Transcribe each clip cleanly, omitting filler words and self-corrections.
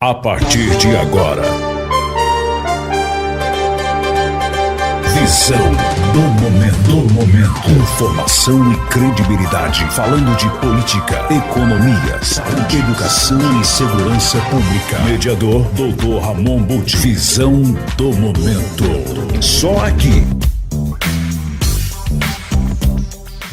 A partir de agora, visão do momento. Informação e credibilidade. Falando de política, economia, saúde, educação e segurança pública. Mediador Dr. Ramon Butti. Visão do momento. Só aqui.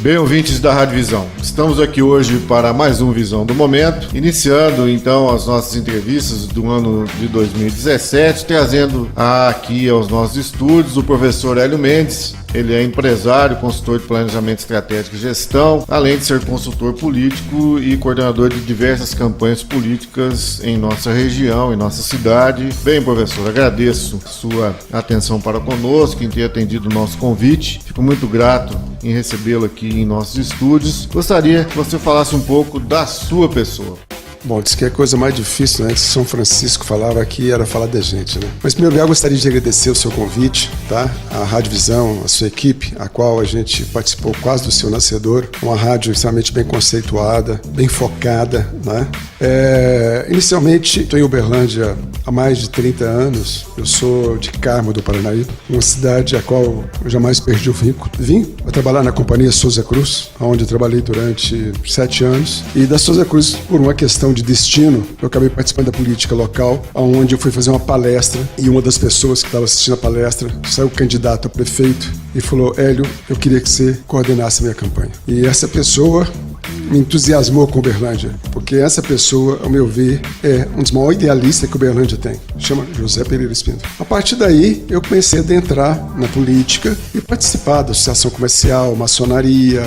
Bem, ouvintes da Rádio Visão, estamos aqui hoje para mais um Visão do Momento, iniciando então as nossas entrevistas do ano de 2017, trazendo aqui aos nossos estúdios o professor Hélio Mendes. Ele é empresário, consultor de planejamento estratégico e gestão, além de ser consultor político e coordenador de diversas campanhas políticas em nossa região, em nossa cidade. Bem, professor, agradeço sua atenção para conosco, em ter atendido o nosso convite. Fico muito grato em recebê-lo aqui em nossos estúdios. Gostaria que você falasse um pouco da sua pessoa. Bom, diz que a coisa mais difícil, né, que São Francisco falava aqui era falar da gente, né? Mas, em primeiro lugar, eu gostaria de agradecer o seu convite, tá? A Rádio Visão, a sua equipe, a qual a gente participou quase do seu nascedor. Uma rádio extremamente bem conceituada, bem focada, né? Inicialmente, estou em Uberlândia há mais de 30 anos. Eu sou de Carmo do Paranaíba, uma cidade a qual eu jamais perdi o vínculo. Vim a trabalhar na companhia Souza Cruz, onde eu trabalhei durante 7 anos. E da Souza Cruz, por uma questão de destino, eu acabei participando da política local, onde eu fui fazer uma palestra e uma das pessoas que estava assistindo a palestra saiu candidato a prefeito e falou: Hélio, eu queria que você coordenasse a minha campanha. E essa pessoa me entusiasmou com Uberlândia, porque essa pessoa, ao meu ver, é um dos maiores idealistas que Uberlândia tem. Chama José Pereira Espíndola. A partir daí, eu comecei a adentrar na política e participar da associação comercial, maçonaria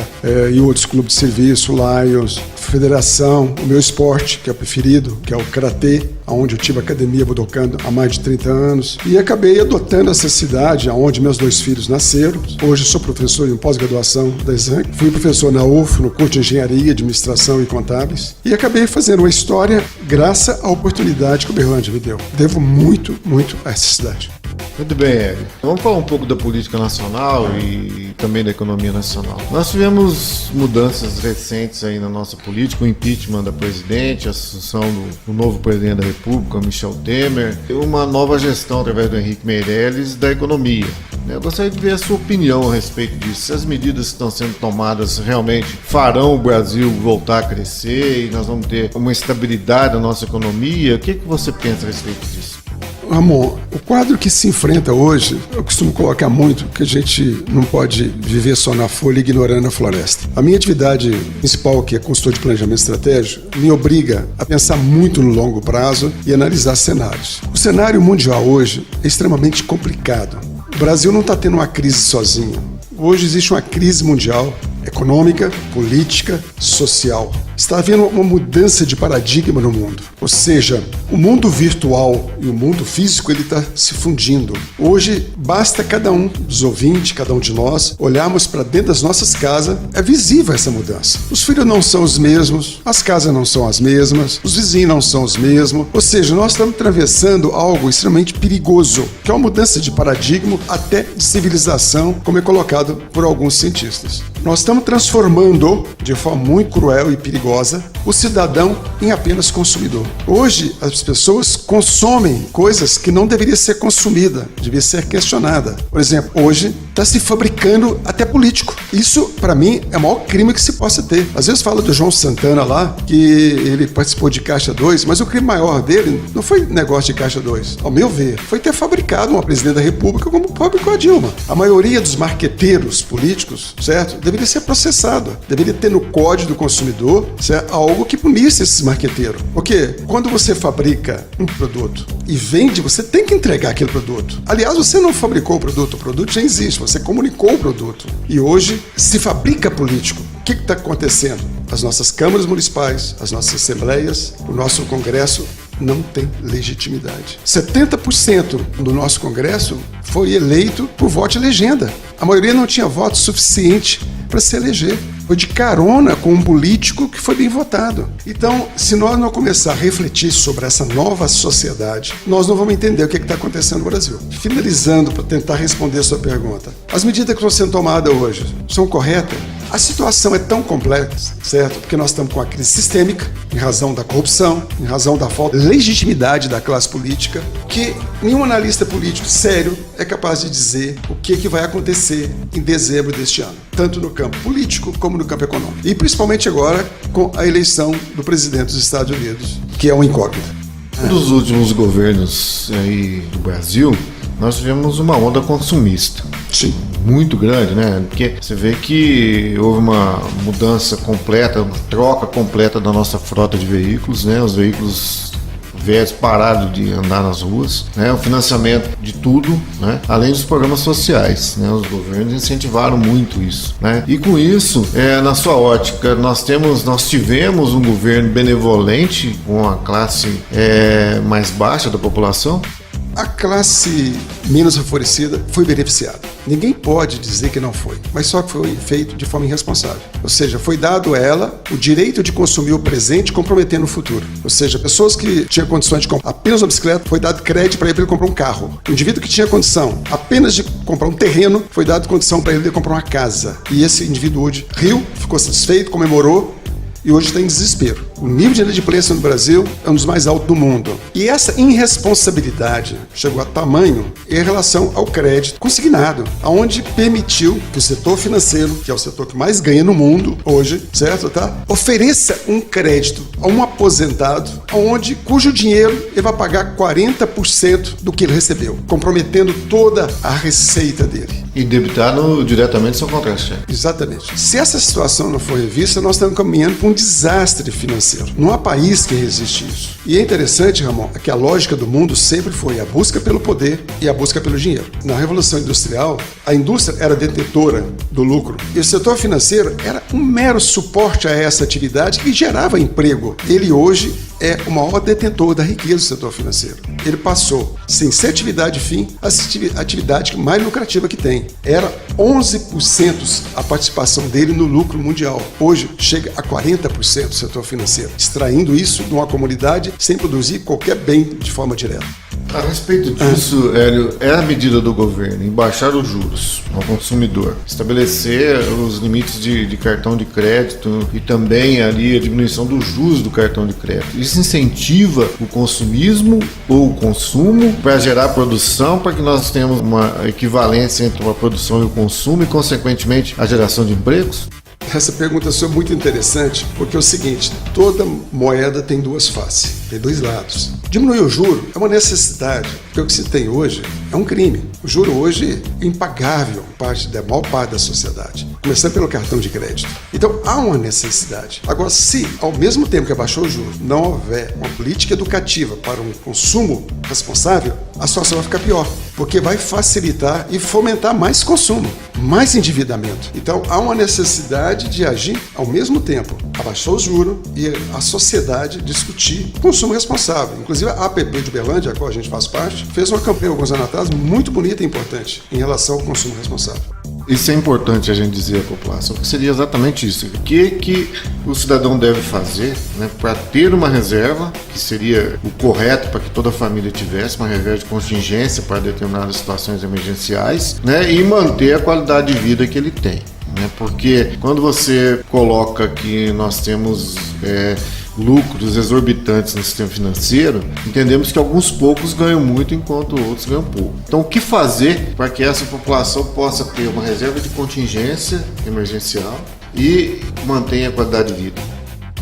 e outros clubes de serviço, Lions, federação, o meu esporte, que é o preferido, que é o karatê, onde eu tive a academia Budokando há mais de 30 anos, e acabei adotando essa cidade, onde meus 2 filhos nasceram. Hoje sou professor em pós-graduação da ESANC, fui professor na UF, no curso de Engenharia, Administração e Contábeis, e acabei fazendo uma história graças à oportunidade que o Uberlândia me deu. Devo muito, muito a essa cidade. Muito bem, Hélio. Vamos falar um pouco da política nacional e também da economia nacional. Nós tivemos mudanças recentes aí na nossa política, o impeachment da presidente, a assunção do novo presidente da República, Michel Temer, e uma nova gestão através do Henrique Meirelles da economia. Eu gostaria de ver a sua opinião a respeito disso. Se as medidas que estão sendo tomadas realmente farão o Brasil voltar a crescer e nós vamos ter uma estabilidade na nossa economia, o que você pensa a respeito disso? Ramon, o quadro que se enfrenta hoje, eu costumo colocar muito que a gente não pode viver só na folha ignorando a floresta. A minha atividade principal, que é consultor de planejamento estratégico, me obriga a pensar muito no longo prazo e analisar cenários. O cenário mundial hoje é extremamente complicado. O Brasil não está tendo uma crise sozinho. Hoje existe uma crise mundial, econômica, política, social. Está havendo uma mudança de paradigma no mundo. Ou seja, o mundo virtual e o mundo físico ele está se fundindo. Hoje, basta cada um dos ouvintes, cada um de nós, olharmos para dentro das nossas casas, é visível essa mudança. Os filhos não são os mesmos, as casas não são as mesmas, os vizinhos não são os mesmos. Ou seja, nós estamos atravessando algo extremamente perigoso, que é uma mudança de paradigma, até de civilização, como é colocado por alguns cientistas. Nós estamos transformando, de forma muito cruel e perigosa, o cidadão em apenas consumidor. Hoje, as pessoas consomem coisas que não deveriam ser consumidas, deveriam ser questionadas. Por exemplo, hoje está se fabricando até político. Isso, para mim, é o maior crime que se possa ter. Às vezes fala do João Santana lá, que ele participou de Caixa 2, mas o crime maior dele não foi negócio de Caixa 2. Ao meu ver, foi ter fabricado uma presidente da República como fabricou a Dilma. A maioria dos marqueteiros políticos, certo, deveria ser processado. Deveria ter no Código do Consumidor, certo, algo que punisse esses marqueteiros. Porque quando você fabrica um produto e vende, você tem que entregar aquele produto. Aliás, você não fabricou o produto já existe, você comunicou o produto. E hoje se fabrica político. O que está acontecendo? As nossas câmaras municipais, as nossas assembleias, o nosso Congresso não tem legitimidade. 70% do nosso Congresso foi eleito por voto de legenda. A maioria não tinha voto suficiente para se eleger. Foi de carona com um político que foi bem votado. Então, se nós não começar a refletir sobre essa nova sociedade, nós não vamos entender o que está acontecendo no Brasil. Finalizando, para tentar responder a sua pergunta. As medidas que estão sendo tomadas hoje são corretas? A situação é tão complexa, certo? Porque nós estamos com a crise sistêmica, em razão da corrupção, em razão da falta de legitimidade da classe política, que nenhum analista político sério é capaz de dizer o que vai acontecer em dezembro deste ano, tanto no campo político como no campo econômico. E principalmente agora com a eleição do presidente dos Estados Unidos, que é uma incógnita. Um dos últimos governos aí do Brasil, nós tivemos uma onda consumista. Sim. Muito grande, né? Porque você vê que houve uma mudança completa, uma troca completa da nossa frota de veículos, né? Os veículos velhos pararam de andar nas ruas, né? O financiamento de tudo, né? Além dos programas sociais, né? Os governos incentivaram muito isso, né? E com isso, na sua ótica, nós tivemos um governo benevolente com a classe mais baixa da população? A classe menos favorecida foi beneficiada. Ninguém pode dizer que não foi, mas só que foi feito de forma irresponsável. Ou seja, foi dado a ela o direito de consumir o presente comprometendo o futuro. Ou seja, pessoas que tinham condições de comprar apenas uma bicicleta, foi dado crédito para ele comprar um carro. O indivíduo que tinha condição apenas de comprar um terreno, foi dado condição para ele comprar uma casa. E esse indivíduo hoje riu, ficou satisfeito, comemorou, e hoje está em desespero. O nível de inadimplência no Brasil é um dos mais altos do mundo. E essa irresponsabilidade chegou a tamanho em relação ao crédito consignado, aonde permitiu que o setor financeiro, que é o setor que mais ganha no mundo hoje, certo, tá? Ofereça um crédito a um aposentado, cujo dinheiro ele vai pagar 40% do que ele recebeu, comprometendo toda a receita dele. E debitando diretamente seu contra-cheque. Exatamente. Se essa situação não for revista, nós estamos caminhando para um desastre financeiro. Não há país que resiste isso. E é interessante, Ramon, que a lógica do mundo sempre foi a busca pelo poder e a busca pelo dinheiro. Na Revolução Industrial, a indústria era detentora do lucro e o setor financeiro era um mero suporte a essa atividade que gerava emprego. Ele hoje é o maior detentor da riqueza do setor financeiro. Ele passou, sem ser atividade fim, a atividade mais lucrativa que tem. Era 11% a participação dele no lucro mundial. Hoje chega a 40% do setor financeiro, extraindo isso de uma comunidade sem produzir qualquer bem de forma direta. A respeito disso, Hélio, é a medida do governo em baixar os juros ao consumidor, estabelecer os limites de cartão de crédito e também ali a diminuição dos juros do cartão de crédito. Isso incentiva o consumismo ou o consumo para gerar produção, para que nós tenhamos uma equivalência entre a produção e o consumo e, consequentemente, a geração de empregos? Essa pergunta é muito interessante, porque é o seguinte, toda moeda tem duas faces, tem dois lados. Diminuir o juro é uma necessidade, porque o que se tem hoje é um crime. O juro hoje é impagável da maior parte da sociedade, começando pelo cartão de crédito. Então há uma necessidade. Agora, se ao mesmo tempo que abaixou o juro, não houver uma política educativa para um consumo responsável, a situação vai ficar pior, porque vai facilitar e fomentar mais consumo, mais endividamento. Então há uma necessidade de agir ao mesmo tempo. Abaixou o juro e a sociedade discutir consumo responsável. Inclusive a APP de Uberlândia, a qual a gente faz parte, fez uma campanha alguns anos atrás muito bonita e importante em relação ao consumo responsável. Isso é importante a gente dizer à população, que seria exatamente isso. O que o cidadão deve fazer, né, para ter uma reserva, que seria o correto para que toda a família tivesse, uma reserva de contingência para determinadas situações emergenciais, né, e manter a qualidade de vida que ele tem. Né, porque quando você coloca que nós temos lucros exorbitantes no sistema financeiro, entendemos que alguns poucos ganham muito enquanto outros ganham pouco. Então, o que fazer para que essa população possa ter uma reserva de contingência emergencial e mantenha a qualidade de vida?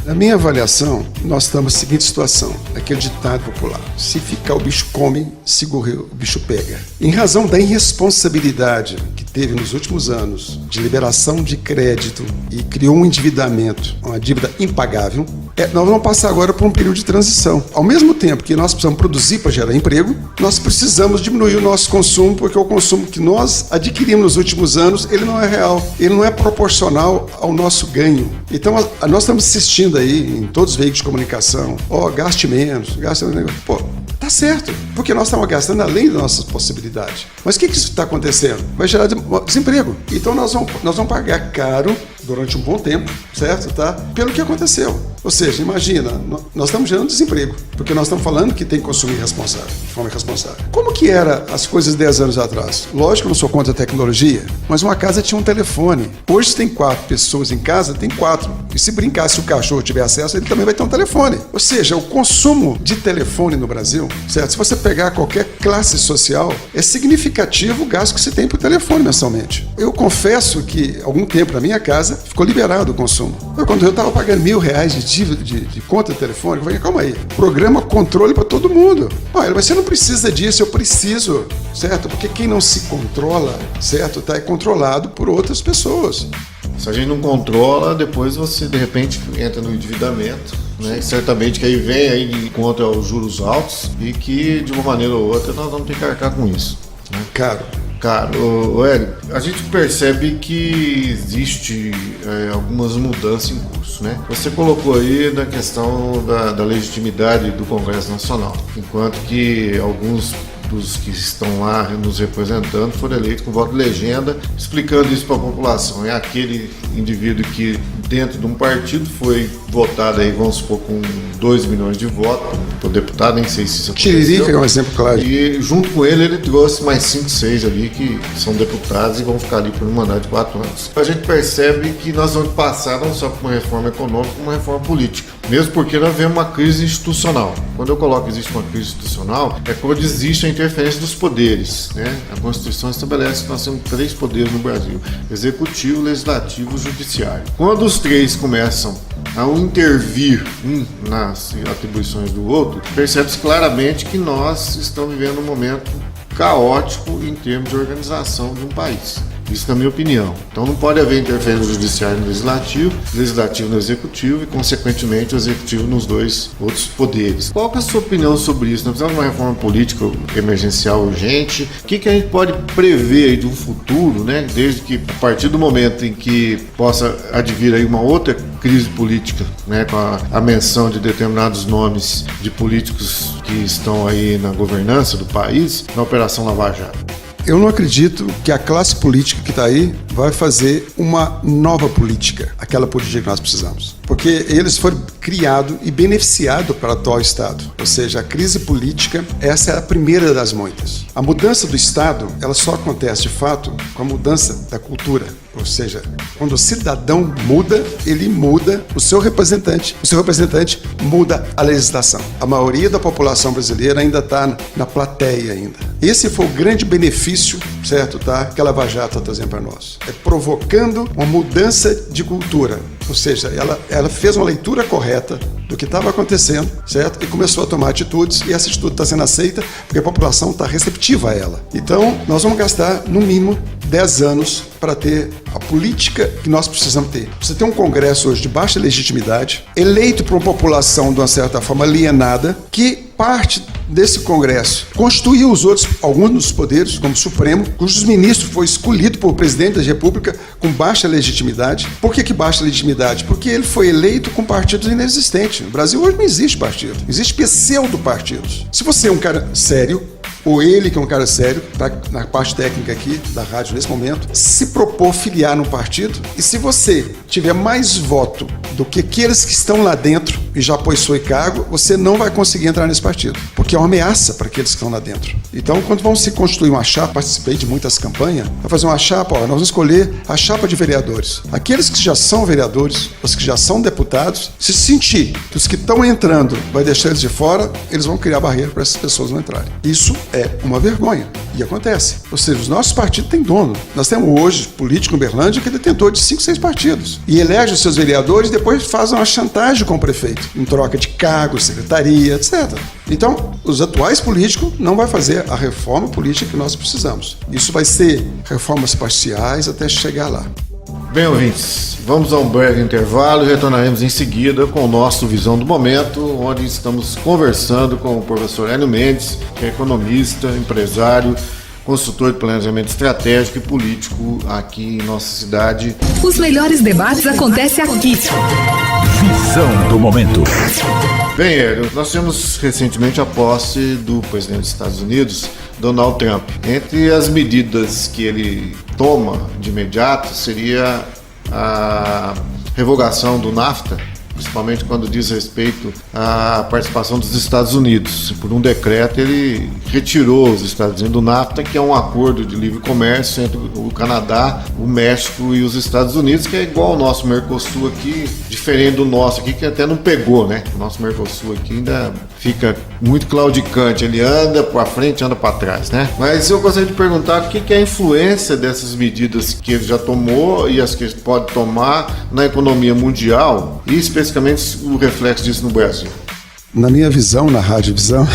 Na minha avaliação, nós estamos na seguinte situação, aquele ditado popular: se ficar o bicho come, se correr o bicho pega. Em razão da irresponsabilidade que teve nos últimos anos de liberação de crédito e criou um endividamento, uma dívida impagável, nós vamos passar agora por um período de transição. Ao mesmo tempo que nós precisamos produzir para gerar emprego, nós precisamos diminuir o nosso consumo, porque o consumo que nós adquirimos nos últimos anos, ele não é real, ele não é proporcional ao nosso ganho. Então, nós estamos assistindo aí em todos os veículos de comunicação, gaste menos, gaste menos. Pô, tá certo, porque nós estamos gastando além das nossas possibilidades. Mas o que está acontecendo? Vai gerar desemprego. Então nós vamos pagar caro durante um bom tempo, certo? Tá? Pelo que aconteceu. Ou seja, imagina, nós estamos gerando desemprego, porque nós estamos falando que tem que consumir responsável, de forma responsável. Como que era as coisas 10 anos atrás? Lógico que eu não sou contra a tecnologia, mas uma casa tinha um telefone. Hoje, se tem 4 pessoas em casa, tem 4. E se brincar, se o cachorro tiver acesso, ele também vai ter um telefone. Ou seja, o consumo de telefone no Brasil, certo? Se você pegar qualquer classe social, é significativo o gasto que você tem por telefone mensalmente. Eu confesso que, algum tempo na minha casa, ficou liberado o consumo. Quando eu estava pagando R$1.000 de conta de telefone, eu falei, calma aí, programa controle para todo mundo. Olha, mas você não precisa disso, eu preciso, certo? Porque quem não se controla, certo, é controlado por outras pessoas. Se a gente não controla, depois você, de repente, entra no endividamento, né? E certamente que aí vem aí contra os juros altos e que, de uma maneira ou outra, nós vamos ter que arcar com isso, né? Cara, Hélio, a gente percebe que existe algumas mudanças em curso, né? Você colocou aí na questão da legitimidade do Congresso Nacional, enquanto que alguns dos que estão lá nos representando foram eleitos com voto de legenda, explicando isso para a população. É aquele indivíduo que dentro de um partido foi votado aí, vamos supor, com 2 milhões de votos por deputado, nem sei se isso aconteceu. Tiririca é um exemplo claro. E junto com ele trouxe mais 5, 6 ali que são deputados e vão ficar ali por um mandato de 4 anos. A gente percebe que nós vamos passar não só por uma reforma econômica, como uma reforma política. Mesmo porque nós vemos uma crise institucional. Quando eu coloco que existe uma crise institucional, é quando existe a interferência dos poderes, né? A Constituição estabelece que nós temos 3 poderes no Brasil: executivo, legislativo e judiciário. Quando os 3 começam a intervir nas atribuições do outro, percebe-se claramente que nós estamos vivendo um momento caótico em termos de organização de um país. Isso na minha opinião. Então não pode haver interferência do judiciário no legislativo no executivo e, consequentemente, o executivo nos 2 outros poderes. Qual que é a sua opinião sobre isso? Nós precisamos de uma reforma política emergencial urgente. O que a gente pode prever aí de um futuro, né? Desde que, a partir do momento em que possa advir aí uma outra crise política, né? Com a menção de determinados nomes de políticos que estão aí na governança do país, na Operação Lava Jato. Eu não acredito que a classe política que está aí vai fazer uma nova política, aquela política que nós precisamos. Porque eles foram criados e beneficiados para o atual Estado. Ou seja, a crise política, essa é a primeira das muitas. A mudança do Estado, ela só acontece de fato com a mudança da cultura. Ou seja, quando o cidadão muda, ele muda o seu representante muda a legislação. A maioria da população brasileira ainda está na plateia ainda. Esse foi o grande benefício, certo, tá? Que a Lava Jato está trazendo para nós. É provocando uma mudança de cultura. Ou seja, ela fez uma leitura correta do que estava acontecendo, certo? E começou a tomar atitudes, e essa atitude está sendo aceita porque a população está receptiva a ela. Então, nós vamos gastar, no mínimo, 10 anos para ter a política que nós precisamos ter. Você tem um Congresso hoje de baixa legitimidade, eleito por uma população, de uma certa forma, alienada, que parte desse Congresso constituiu alguns dos poderes, como o Supremo, cujos ministros foi escolhido por presidente da República com baixa legitimidade. Por que baixa legitimidade? Porque ele foi eleito com partidos inexistentes. No Brasil hoje não existe partido, existe pseudo-partidos. Se você é um cara sério, ou ele, que é um cara sério, está na parte técnica aqui da rádio nesse momento, se propor filiar num partido, e se você tiver mais voto do que aqueles que estão lá dentro e já possui cargo, você não vai conseguir entrar nesse partido, porque é uma ameaça para aqueles que estão lá dentro. Então, quando vão se constituir uma chapa, participei de muitas campanhas, vai fazer uma chapa, nós vamos escolher a chapa de vereadores. Aqueles que já são vereadores, os que já são deputados, se sentir que os que estão entrando vai deixar eles de fora, eles vão criar barreira para essas pessoas não entrarem. Isso é uma vergonha. E acontece. Ou seja, os nossos partidos têm dono. Nós temos hoje político em Uberlândia que é detentor de 5, 6 partidos. E elege os seus vereadores e depois faz uma chantagem com o prefeito, em troca de cargos, secretaria, etc. Então, os atuais políticos não vão fazer a reforma política que nós precisamos. Isso vai ser reformas parciais até chegar lá. Bem, ouvintes, vamos a um breve intervalo e retornaremos em seguida com o nosso Visão do Momento, onde estamos conversando com o professor Hélio Mendes, que é economista, empresário, consultor de planejamento estratégico e político aqui em nossa cidade. Os melhores debates acontecem aqui. Visão do Momento. Bem, Hélio, nós tivemos recentemente a posse do presidente dos Estados Unidos, Donald Trump. Entre as medidas que ele toma de imediato seria a revogação do NAFTA, principalmente quando diz respeito à participação dos Estados Unidos. Por um decreto, ele retirou os Estados Unidos do NAFTA, que é um acordo de livre comércio entre o Canadá, o México e os Estados Unidos, que é igual ao nosso Mercosul aqui, diferente do nosso aqui, que até não pegou, né? O nosso Mercosul aqui ainda fica muito claudicante, ele anda para frente, anda para trás, né? Mas eu gostaria de perguntar o que é a influência dessas medidas que ele já tomou e as que ele pode tomar na economia mundial e especificamente o reflexo disso no Brasil. Na minha visão, na Rádio Visão,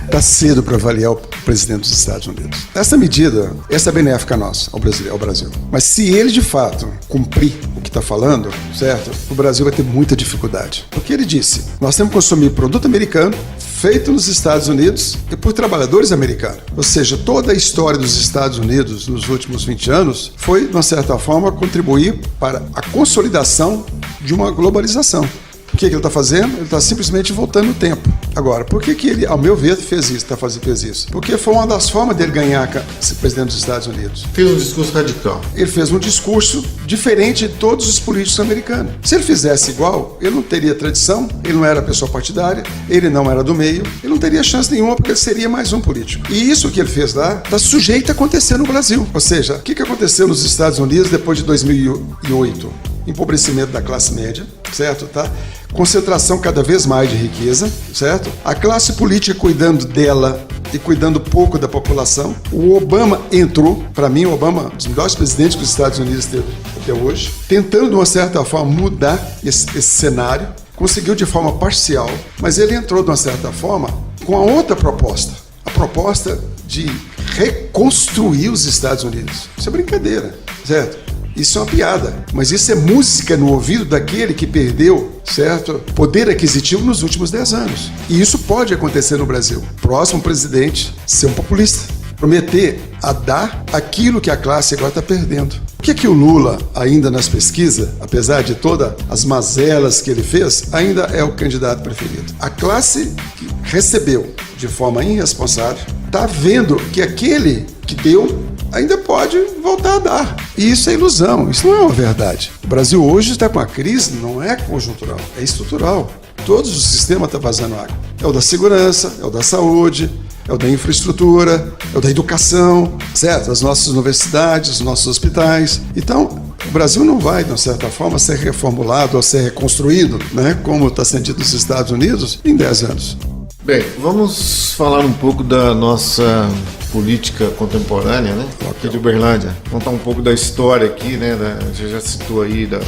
está cedo para avaliar o presidente dos Estados Unidos. Essa medida, essa é benéfica a nós, ao Brasil. Mas se ele, de fato, cumprir o que está falando, certo? O Brasil vai ter muita dificuldade. Porque ele disse, nós temos que consumir produto americano, feito nos Estados Unidos e por trabalhadores americanos. Ou seja, toda a história dos Estados Unidos nos últimos 20 anos foi, de uma certa forma, contribuir para a consolidação de uma globalização. O que ele está fazendo? Ele está simplesmente voltando o tempo. Agora, por que ele, ao meu ver, fez isso? Porque foi uma das formas dele ganhar ser presidente dos Estados Unidos. Fez um discurso radical. Ele fez um discurso diferente de todos os políticos americanos. Se ele fizesse igual, ele não teria tradição, ele não era pessoa partidária, ele não era do meio, ele não teria chance nenhuma porque ele seria mais um político. E isso que ele fez lá está sujeito a acontecer no Brasil. Ou seja, o que aconteceu nos Estados Unidos depois de 2008? Empobrecimento da classe média, certo? Tá? Concentração cada vez mais de riqueza, certo? A classe política cuidando dela e cuidando pouco da população. O Obama entrou, para mim, o Obama é um dos melhores presidentes que os Estados Unidos teve até hoje, tentando, de uma certa forma, mudar esse cenário. Conseguiu de forma parcial, mas ele entrou, de uma certa forma, com a outra proposta. A proposta de reconstruir os Estados Unidos. Isso é brincadeira, certo? Isso é uma piada, mas isso é música no ouvido daquele que perdeu, certo, poder aquisitivo nos últimos 10 anos. E isso pode acontecer no Brasil. Próximo presidente ser um populista, prometer a dar aquilo que a classe agora está perdendo. Por que o Lula, ainda nas pesquisas, apesar de todas as mazelas que ele fez, ainda é o candidato preferido? A classe que recebeu de forma irresponsável está vendo que aquele que deu ainda pode voltar a dar. E isso é ilusão, isso não é uma verdade. O Brasil hoje está com a crise, não é conjuntural, é estrutural. Todos os sistemas estão vazando água. É o da segurança, é o da saúde, é o da infraestrutura, é o da educação, certo? As nossas universidades, os nossos hospitais. Então, o Brasil não vai, de uma certa forma, ser reformulado ou ser reconstruído, né, como está sendo dito nos Estados Unidos, em 10 anos. Bem, vamos falar um pouco da nossa política contemporânea, né? Aqui de Uberlândia. Contar um pouco da história aqui, né? Você já citou aí da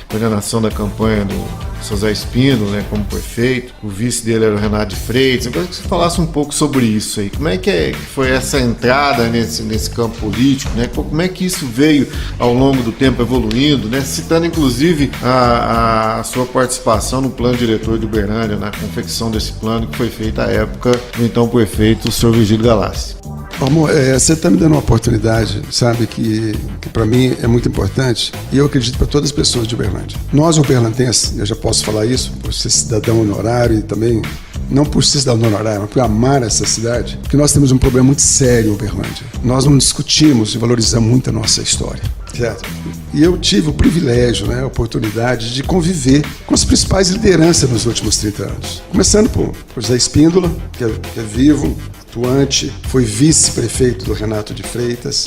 coordenação da campanha do José Espíndola, né, como prefeito. O vice dele era o Renato de Freitas. Eu gostaria que você falasse um pouco sobre isso aí. Como é que foi essa entrada nesse campo político, né? Como é que isso veio ao longo do tempo evoluindo, né? Citando inclusive a sua participação no plano diretor de Uberlândia, na confecção desse plano que foi feita à época do então prefeito, o senhor Virgílio Galassi. Amor, você está me dando uma oportunidade, sabe, que para mim é muito importante e eu acredito para todas as pessoas de Uberlândia. Nós, uberlandenses, eu já posso falar isso, por ser cidadão honorário e também, não por ser cidadão honorário, mas por amar essa cidade, porque nós temos um problema muito sério em Uberlândia. Nós não discutimos e valorizamos muito a nossa história, certo? E eu tive o privilégio, né, a oportunidade de conviver com as principais lideranças nos últimos 30 anos. Começando por José Espíndola, que é vivo, atuante, foi vice-prefeito do Renato de Freitas,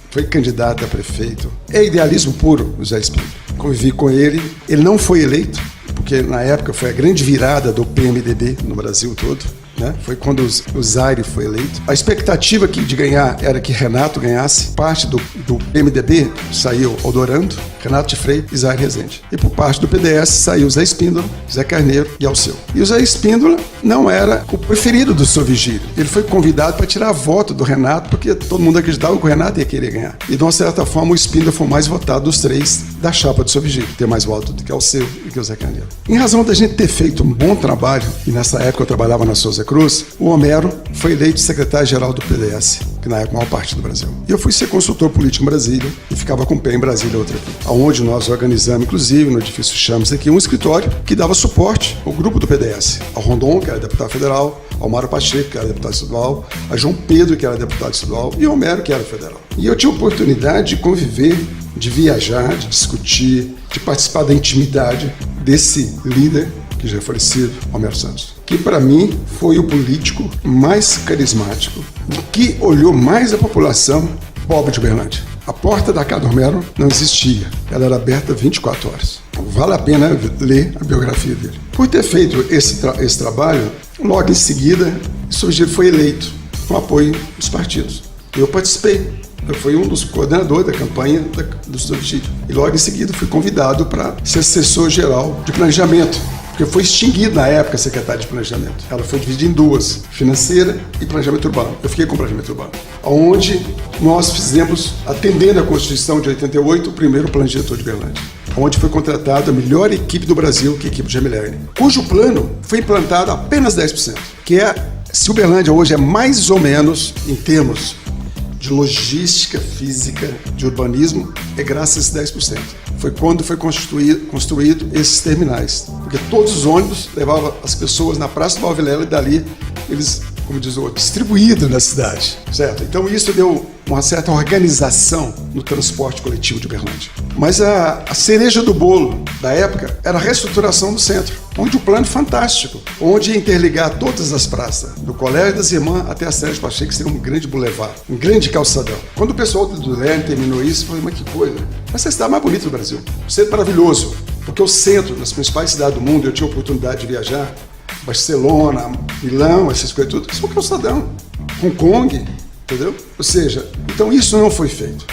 foi candidato a prefeito. É idealismo puro, José Espíndola. Convivi com ele, ele não foi eleito, porque na época foi a grande virada do PMDB no Brasil todo, né? Foi quando o Zaire foi eleito. A expectativa de ganhar era que Renato ganhasse. Parte do PMDB saiu Odorando, Renato de Freitas e Zaire Rezende. E por parte do PDS saiu Zé Espíndola, Zé Carneiro e Alceu. E o Zé Espíndola não era o preferido do seu Vigílio. Ele foi convidado para tirar voto do Renato, porque todo mundo acreditava que o Renato ia querer ganhar. E de uma certa forma o Espíndola foi o mais votado dos três da chapa do seu Vigílio. Tem mais voto do que Alceu e que o Zé Carneiro. Em razão da gente ter feito um bom trabalho, e nessa época eu trabalhava na Souza Cruz, o Homero foi eleito secretário-geral do PDS, que na época é a maior parte do Brasil. E eu fui ser consultor político em Brasília e ficava com o pé em Brasília, outra aqui. Onde nós organizamos, inclusive, no edifício Chamas aqui, um escritório que dava suporte ao grupo do PDS. Ao Rondon, que era deputado federal, ao Mário Pacheco, que era deputado estadual, a João Pedro, que era deputado estadual, e ao Homero, que era federal. E eu tive a oportunidade de conviver, de viajar, de discutir, de participar da intimidade desse líder que já é falecido, Romero Santos, que para mim foi o político mais carismático, que olhou mais a população pobre de Uberlândia. A porta da casa do Romero não existia, ela era aberta 24 horas. Vale a pena ler a biografia dele. Por ter feito esse trabalho, logo em seguida, o Subsídio foi eleito com apoio dos partidos. Eu participei, eu fui um dos coordenadores da campanha do Subsídio. E logo em seguida fui convidado para ser assessor-geral de planejamento, porque foi extinguido na época a Secretaria de Planejamento. Ela foi dividida em duas, financeira e planejamento urbano. Eu fiquei com planejamento urbano, onde nós fizemos, atendendo à Constituição de 88, o primeiro plano diretor de Uberlândia, onde foi contratada a melhor equipe do Brasil, que é a equipe de Gemilerne, cujo plano foi implantado apenas 10%, que é, se Uberlândia hoje é mais ou menos, em termos de logística física, de urbanismo, é graças a esses 10%. Foi quando foi construído esses terminais, porque todos os ônibus levavam as pessoas na Praça do Nova Vilela e dali eles, como diz o outro, distribuídos na cidade, certo? Então isso deu uma certa organização no transporte coletivo de Uberlândia. Mas a cereja do bolo da época era a reestruturação do centro, onde o plano fantástico, onde ia interligar todas as praças, do Colégio das Irmãs até a Sérgio Pacheco, que seria um grande boulevard, um grande calçadão. Quando o pessoal do Lerner terminou isso, eu falei, mas que coisa, essa é a cidade mais bonita do Brasil, um centro maravilhoso, porque o centro das principais cidades do mundo, eu tinha a oportunidade de viajar, Barcelona, Milão, essas coisas tudo, isso é um calçadão, Hong Kong, entendeu? Ou seja, então isso não foi feito.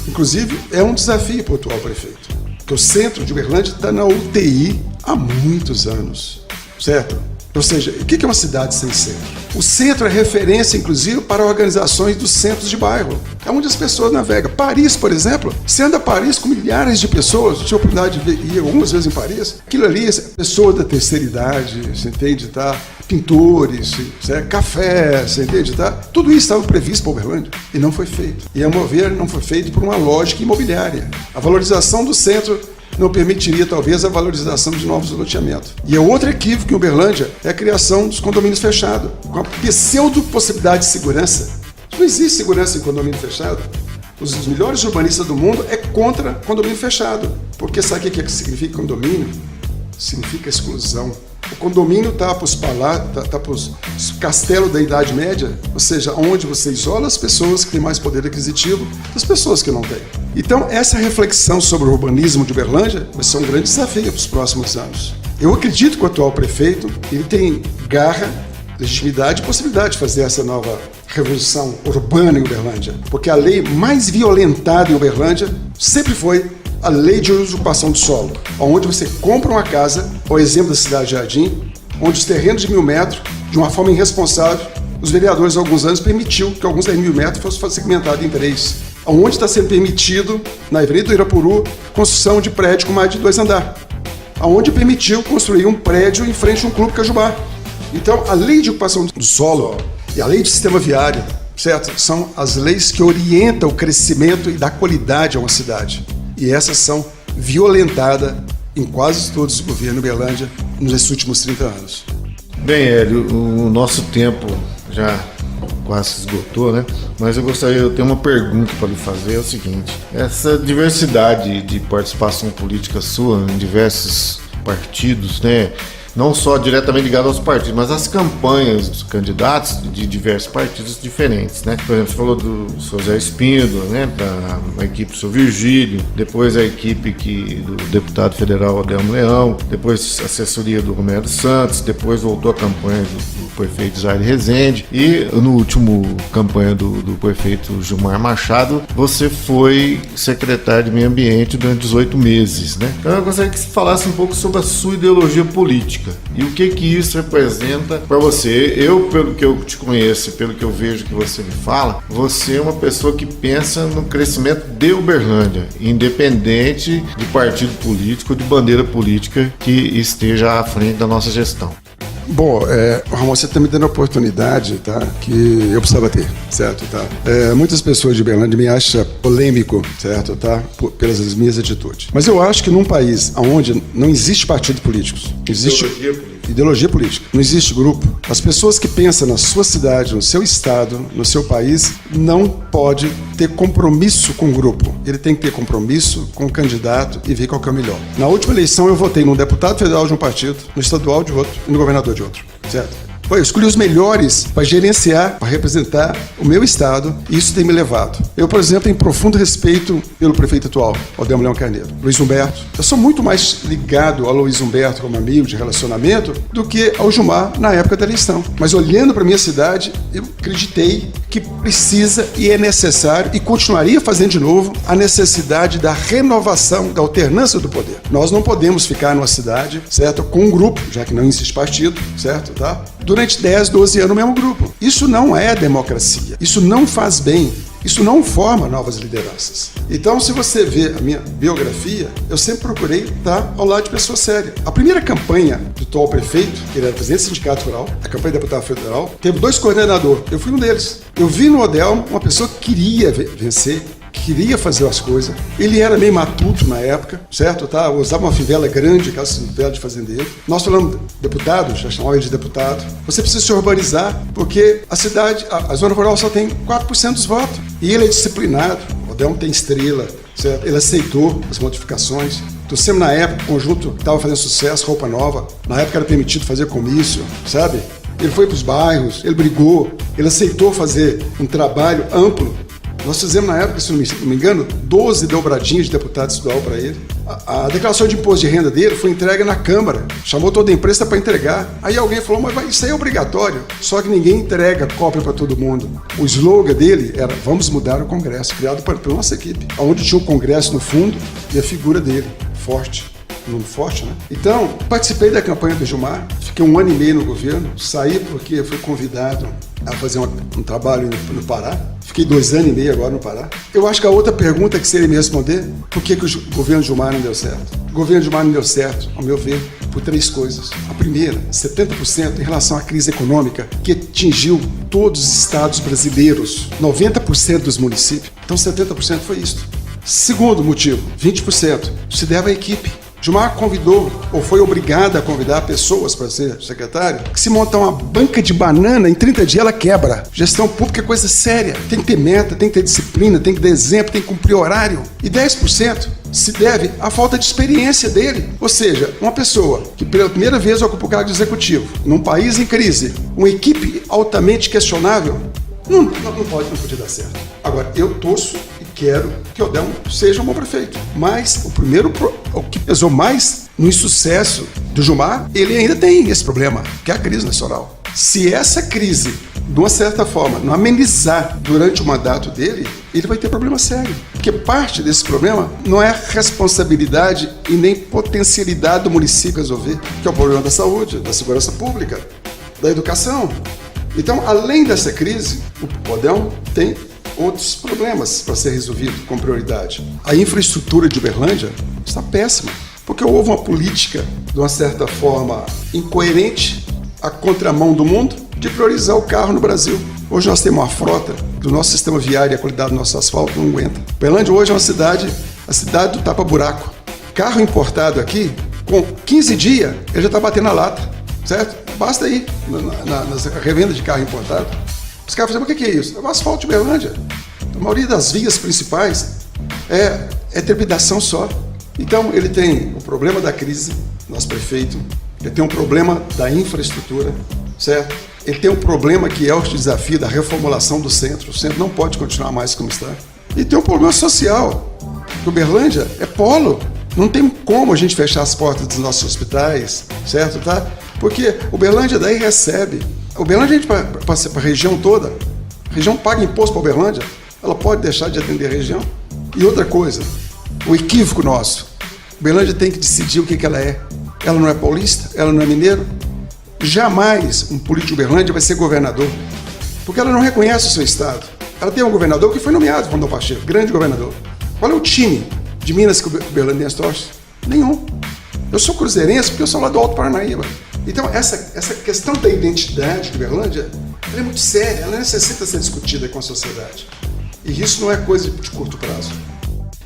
Inclusive, é um desafio para o atual prefeito, porque o centro de Uberlândia está na UTI há muitos anos, certo? Ou seja, o que é uma cidade sem centro? O centro é referência, inclusive, para organizações dos centros de bairro. É onde as pessoas navegam. Paris, por exemplo, você anda a Paris com milhares de pessoas, eu tive a oportunidade de ir algumas vezes em Paris. Aquilo ali, pessoas da terceira idade, você entende, tá? Pintores, café, você entende, tá? Tudo isso estava previsto para Uberlândia e não foi feito. E, a meu ver, não foi feito por uma lógica imobiliária. A valorização do centro não permitiria, talvez, a valorização de novos loteamentos. E é outro equívoco em Uberlândia, é a criação dos condomínios fechados, com a pseudo-possibilidade de segurança. Não existe segurança em condomínio fechado. Os melhores urbanistas do mundo é contra condomínio fechado. Porque sabe o que significa condomínio? Significa exclusão. O condomínio está para os castelos da Idade Média, ou seja, onde você isola as pessoas que têm mais poder aquisitivo das pessoas que não têm. Então, essa reflexão sobre o urbanismo de Uberlândia vai ser um grande desafio para os próximos anos. Eu acredito que o atual prefeito ele tem garra, legitimidade e possibilidade de fazer essa nova revolução urbana em Uberlândia, porque a lei mais violentada em Uberlândia sempre foi a lei de usurpação do solo, onde você compra uma casa, ao exemplo da Cidade Jardim, onde os terrenos de 1.000 metros, de uma forma irresponsável, os vereadores há alguns anos permitiu que alguns 10.000 metros fossem segmentados em 3. Onde está sendo permitido, na Avenida do Irapuru, construção de prédio com mais de 2 andares. Onde permitiu construir um prédio em frente a um clube Cajubá. Então, a lei de ocupação do solo e a lei de sistema viário, certo? São as leis que orientam o crescimento e dá qualidade a uma cidade. E essas são violentadas em quase todos os governos de Uberlândia nos últimos 30 anos. Bem, Hélio, o nosso tempo já quase se esgotou, né? Mas eu tenho uma pergunta para lhe fazer, é o seguinte: essa diversidade de participação política sua em diversos partidos, né? Não só diretamente ligado aos partidos, mas as campanhas dos candidatos de diversos partidos diferentes, né? Por exemplo, você falou do seu Zé Espíndola, né? Da equipe do seu Virgílio, depois a equipe do deputado federal Adelmo Leão, depois a assessoria do Romero Santos, depois voltou a campanha do prefeito Jair Rezende e no último campanha do prefeito Gilmar Machado, você foi secretário de Meio Ambiente durante 18 meses, né? Então eu gostaria que você falasse um pouco sobre a sua ideologia política. E o que isso representa para você? Pelo que eu te conheço, pelo que eu vejo que você me fala, você é uma pessoa que pensa no crescimento de Uberlândia, independente de partido político, de bandeira política que esteja à frente da nossa gestão. Bom, Ramon, você está me dando a oportunidade, tá, que eu precisava ter, certo, tá? Muitas pessoas de Uberlândia me acham polêmico, certo, tá, pelas minhas atitudes. Mas eu acho que num país onde não existe partido político, existe ideologia política, não existe grupo. As pessoas que pensam na sua cidade, no seu estado, no seu país, não pode ter compromisso com o grupo. Ele tem que ter compromisso com o candidato e ver qual que é o melhor. Na última eleição eu votei num deputado federal de um partido, no estadual de outro e no governador de outro, certo? Eu escolhi os melhores para gerenciar, para representar o meu estado, e isso tem me levado. Eu, por exemplo, tenho profundo respeito pelo prefeito atual, Odelmo Leão Carneiro, Luiz Humberto. Eu sou muito mais ligado ao Luiz Humberto como amigo de relacionamento do que ao Gilmar na época da eleição. Mas olhando para a minha cidade, eu acreditei que precisa e é necessário, e continuaria fazendo de novo, a necessidade da renovação, da alternância do poder. Nós não podemos ficar numa cidade, certo, com um grupo, já que não existe partido, certo, tá? Durante 10, 12 anos no mesmo grupo. Isso não é democracia. Isso não faz bem. Isso não forma novas lideranças. Então, se você vê a minha biografia, eu sempre procurei estar ao lado de pessoas sérias. A primeira campanha do atual prefeito, que ele era presidente do sindicato rural, a campanha de deputado federal, teve 2 coordenadores. Eu fui um deles. Eu vi no Odelmo uma pessoa que queria vencer, queria fazer as coisas. Ele era meio matuto na época, certo? Tá? Usava uma fivela grande, aquela fivela de fazendeiro. Nós falamos deputado, já chamava ele de deputado. Você precisa se urbanizar, porque a cidade, a zona rural só tem 4% dos votos. E ele é disciplinado. O Odelmo tem estrela, certo? Ele aceitou as modificações. Então, sempre na época, o conjunto estava fazendo sucesso, roupa nova. Na época era permitido fazer comício, sabe? Ele foi para os bairros, ele brigou, ele aceitou fazer um trabalho amplo. Nós fizemos na época, se não me engano, 12 dobradinhas de deputado estadual para ele. A declaração de imposto de renda dele foi entregue na Câmara. Chamou toda a imprensa para entregar. Aí alguém falou, mas isso aí é obrigatório. Só que ninguém entrega cópia para todo mundo. O slogan dele era, vamos mudar o Congresso, criado pela nossa equipe. Onde tinha o Congresso no fundo e a figura dele, forte. Nome forte, né? Então, participei da campanha do Gilmar, fiquei 1 ano e meio no governo, saí porque fui convidado a fazer um trabalho no Pará, fiquei 2 anos e meio agora no Pará. Eu acho que a outra pergunta que seria me responder, por que o governo Gilmar não deu certo? O governo Gilmar não deu certo, ao meu ver, por 3 coisas. A primeira, 70% em relação à crise econômica que atingiu todos os estados brasileiros, 90% dos municípios. Então 70% foi isso. Segundo motivo, 20% se deve à equipe. Gilmar convidou, ou foi obrigado a convidar pessoas para ser secretário, que se montar uma banca de banana, em 30 dias ela quebra. Gestão pública é coisa séria. Tem que ter meta, tem que ter disciplina, tem que dar exemplo, tem que cumprir horário. E 10% se deve à falta de experiência dele. Ou seja, uma pessoa que pela primeira vez ocupa o cargo de executivo, num país em crise, uma equipe altamente questionável, não podia dar certo. Agora, eu torço e quero que Odelmo seja um bom prefeito. Mas o que pesou mais no insucesso do Gilmar, ele ainda tem esse problema, que é a crise nacional. Se essa crise, de uma certa forma, não amenizar durante o mandato dele, ele vai ter problema sério. Porque parte desse problema não é responsabilidade e nem potencialidade do município resolver, que é o problema da saúde, da segurança pública, da educação. Então, além dessa crise, o Odelmo tem outros problemas para ser resolvido com prioridade. A infraestrutura de Uberlândia está péssima, porque houve uma política, de uma certa forma, incoerente, à contramão do mundo, de priorizar o carro no Brasil. Hoje nós temos uma frota do nosso sistema viário e a qualidade do nosso asfalto não aguenta. Uberlândia hoje é uma cidade, a cidade do tapa-buraco. Carro importado aqui, com 15 dias, ele já está batendo a lata, certo? Basta ir na revenda de carro importado. Os caras falam, o que é isso? É o asfalto de Uberlândia. A maioria das vias principais é trepidação só. Então, ele tem o problema da crise, nosso prefeito, ele tem um problema da infraestrutura, certo? Ele tem um problema que é o desafio da reformulação do centro. O centro não pode continuar mais como está. E tem um problema social. Uberlândia é polo. Não tem como a gente fechar as portas dos nossos hospitais, certo? Tá? Porque Uberlândia daí recebe. Uberlândia a gente passa para a região toda. A região paga imposto para Uberlândia. Ela pode deixar de atender a região. E outra coisa, o equívoco nosso. Uberlândia tem que decidir o que ela é. Ela não é paulista, ela não é mineiro. Jamais um político de Uberlândia vai ser governador. Porque ela não reconhece o seu estado. Ela tem um governador que foi nomeado, Rondon Pacheco, grande governador. Qual é o time de Minas que o Uberlândia torce? Nenhum. Eu sou cruzeirense porque eu sou lá do Alto Paranaíba. Então, essa questão da identidade de Uberlândia é muito séria, ela necessita ser discutida com a sociedade. E isso não é coisa de curto prazo.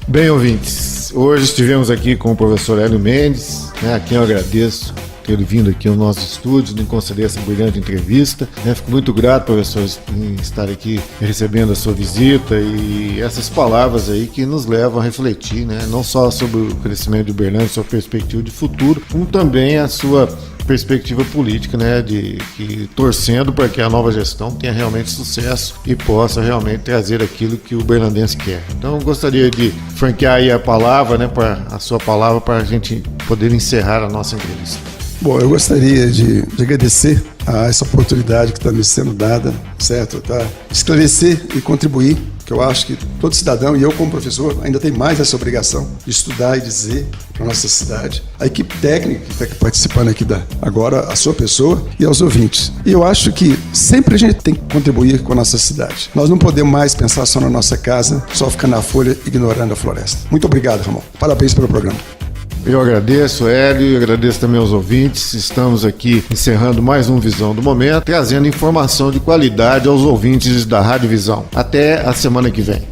Bem, ouvintes, hoje estivemos aqui com o professor Hélio Mendes, a quem eu agradeço ter vindo aqui ao nosso estúdio, nos conceder essa brilhante entrevista. Fico muito grato, professor, em estar aqui recebendo a sua visita e essas palavras aí que nos levam a refletir, né? Não só sobre o crescimento de Uberlândia, sua perspectiva de futuro, como também a sua perspectiva política, né, torcendo para que a nova gestão tenha realmente sucesso e possa realmente trazer aquilo que o uberlandense quer. Então, eu gostaria de franquear aí a sua palavra para a gente poder encerrar a nossa entrevista. Bom, eu gostaria de agradecer a essa oportunidade que está me sendo dada, certo? Tá? Esclarecer e contribuir, que eu acho que todo cidadão, e eu como professor, ainda tem mais essa obrigação de estudar e dizer para a nossa cidade. A equipe técnica que está aqui participando aqui agora, a sua pessoa e aos ouvintes. E eu acho que sempre a gente tem que contribuir com a nossa cidade. Nós não podemos mais pensar só na nossa casa, só ficar na folha ignorando a floresta. Muito obrigado, Ramon. Parabéns pelo programa. Eu agradeço, Hélio, e agradeço também aos ouvintes. Estamos aqui encerrando mais um Visão do Momento, trazendo informação de qualidade aos ouvintes da Rádio Visão. Até a semana que vem.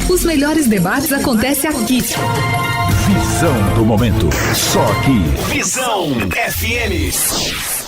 Os melhores debates acontecem aqui. Visão do Momento. Só aqui. Visão FM.